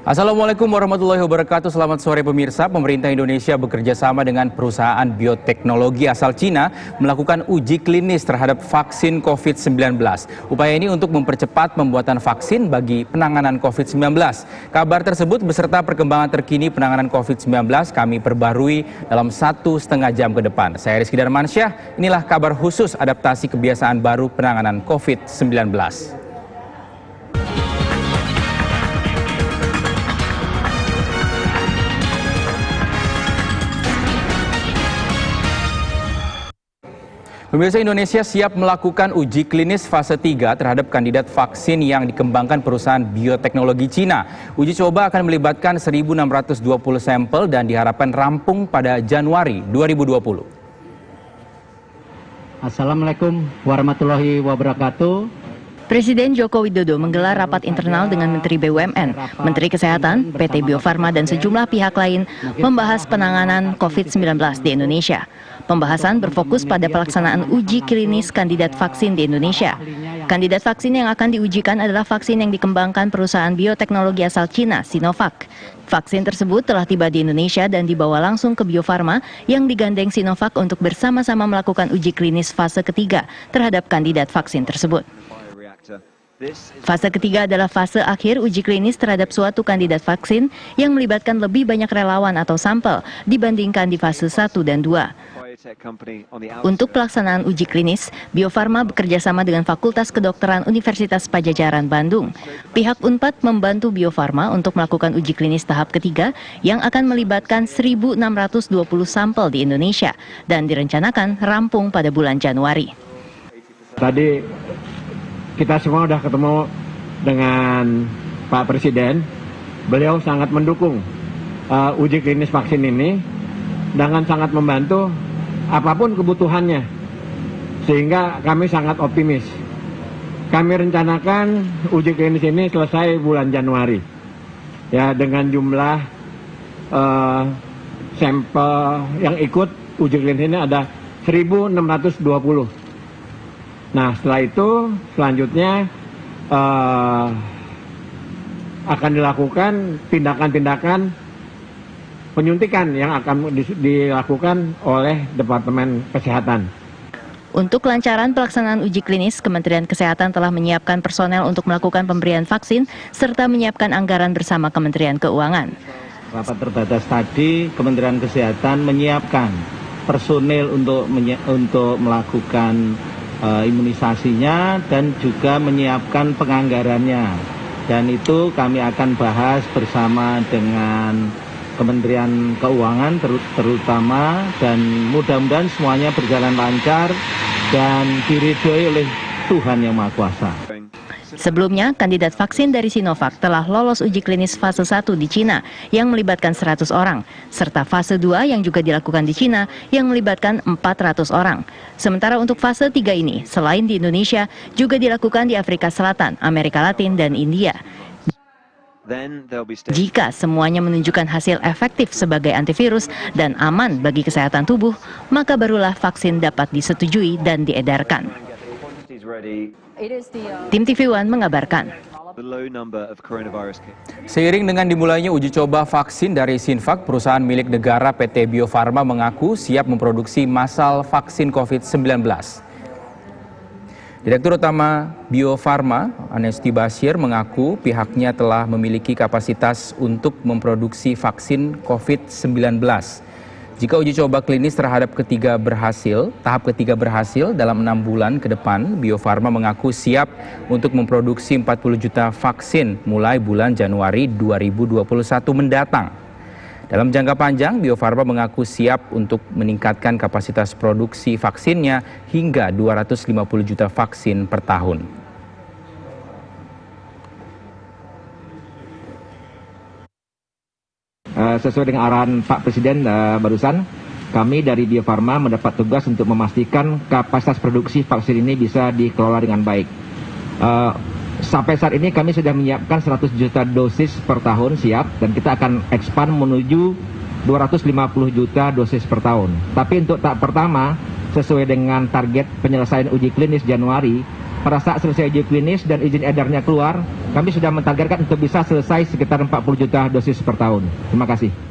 Assalamualaikum warahmatullahi wabarakatuh. Selamat sore pemirsa. Pemerintah Indonesia bekerja sama dengan perusahaan bioteknologi asal Cina melakukan uji klinis terhadap vaksin COVID-19. Upaya ini untuk mempercepat pembuatan vaksin bagi penanganan COVID-19. Kabar tersebut beserta perkembangan terkini penanganan COVID-19 kami perbarui dalam 1,5 jam ke depan. Saya Rizky Darmansyah, inilah kabar khusus adaptasi kebiasaan baru penanganan COVID-19. Pemirsa, Indonesia siap melakukan uji klinis fase 3 terhadap kandidat vaksin yang dikembangkan perusahaan bioteknologi Cina. Uji coba akan melibatkan 1.620 sampel dan diharapkan rampung pada Januari 2020. Assalamualaikum warahmatullahi wabarakatuh. Presiden Joko Widodo menggelar rapat internal dengan Menteri BUMN, Menteri Kesehatan, PT Bio Farma, dan sejumlah pihak lain membahas penanganan COVID-19 di Indonesia. Pembahasan berfokus pada pelaksanaan uji klinis kandidat vaksin di Indonesia. Kandidat vaksin yang akan diujikan adalah vaksin yang dikembangkan perusahaan bioteknologi asal Cina, Sinovac. Vaksin tersebut telah tiba di Indonesia dan dibawa langsung ke Bio Farma yang digandeng Sinovac untuk bersama-sama melakukan uji klinis fase ketiga terhadap kandidat vaksin tersebut. Fase ketiga adalah fase akhir uji klinis terhadap suatu kandidat vaksin yang melibatkan lebih banyak relawan atau sampel dibandingkan di fase 1 dan 2. Untuk pelaksanaan uji klinis, Bio Farma bekerjasama dengan Fakultas Kedokteran Universitas Padjadjaran Bandung. Pihak Unpad membantu Bio Farma untuk melakukan uji klinis tahap ketiga yang akan melibatkan 1.620 sampel di Indonesia dan direncanakan rampung pada bulan Januari. Tadi kita semua sudah ketemu dengan Pak Presiden. Beliau sangat mendukung uji klinis vaksin ini dengan sangat membantu apapun kebutuhannya, sehingga kami sangat optimis. Kami rencanakan uji klinis ini selesai bulan Januari, ya, dengan jumlah sampel yang ikut uji klinis ini ada 1.620. Nah, setelah itu selanjutnya akan dilakukan tindakan-tindakan penyuntikan yang akan dilakukan oleh Departemen Kesehatan. Untuk kelancaran pelaksanaan uji klinis, Kementerian Kesehatan telah menyiapkan personel untuk melakukan pemberian vaksin serta menyiapkan anggaran bersama Kementerian Keuangan. Rapat terbatas tadi, Kementerian Kesehatan menyiapkan personil untuk melakukan imunisasinya dan juga menyiapkan penganggarannya. Dan itu kami akan bahas bersama dengan Kementerian Keuangan terutama, dan mudah-mudahan semuanya berjalan lancar dan diridhoi oleh Tuhan Yang Maha Kuasa. Sebelumnya, kandidat vaksin dari Sinovac telah lolos uji klinis fase 1 di Cina yang melibatkan 100 orang, serta fase 2 yang juga dilakukan di Cina yang melibatkan 400 orang. Sementara untuk fase 3 ini, selain di Indonesia, juga dilakukan di Afrika Selatan, Amerika Latin, dan India. Jika semuanya menunjukkan hasil efektif sebagai antivirus dan aman bagi kesehatan tubuh, maka barulah vaksin dapat disetujui dan diedarkan. Tim TV One mengabarkan. Seiring dengan dimulainya uji coba vaksin dari Sinovac, perusahaan milik negara PT Bio Farma mengaku siap memproduksi massal vaksin COVID-19. Direktur Utama Bio Farma, Anesti Bashir, mengaku pihaknya telah memiliki kapasitas untuk memproduksi vaksin COVID-19. Jika uji coba klinis tahap ketiga berhasil dalam 6 bulan ke depan, Bio Farma mengaku siap untuk memproduksi 40 juta vaksin mulai bulan Januari 2021 mendatang. Dalam jangka panjang, Bio Farma mengaku siap untuk meningkatkan kapasitas produksi vaksinnya hingga 250 juta vaksin per tahun. Sesuai dengan arahan Pak Presiden barusan, kami dari Bio Farma mendapat tugas untuk memastikan kapasitas produksi vaksin ini bisa dikelola dengan baik. Sampai saat ini kami sudah menyiapkan 100 juta dosis per tahun siap, dan kita akan expand menuju 250 juta dosis per tahun. Tapi untuk tahap pertama, sesuai dengan target penyelesaian uji klinis Januari, pada saat selesai uji klinis dan izin edarnya keluar, kami sudah mentargetkan untuk bisa selesai sekitar 40 juta dosis per tahun. Terima kasih.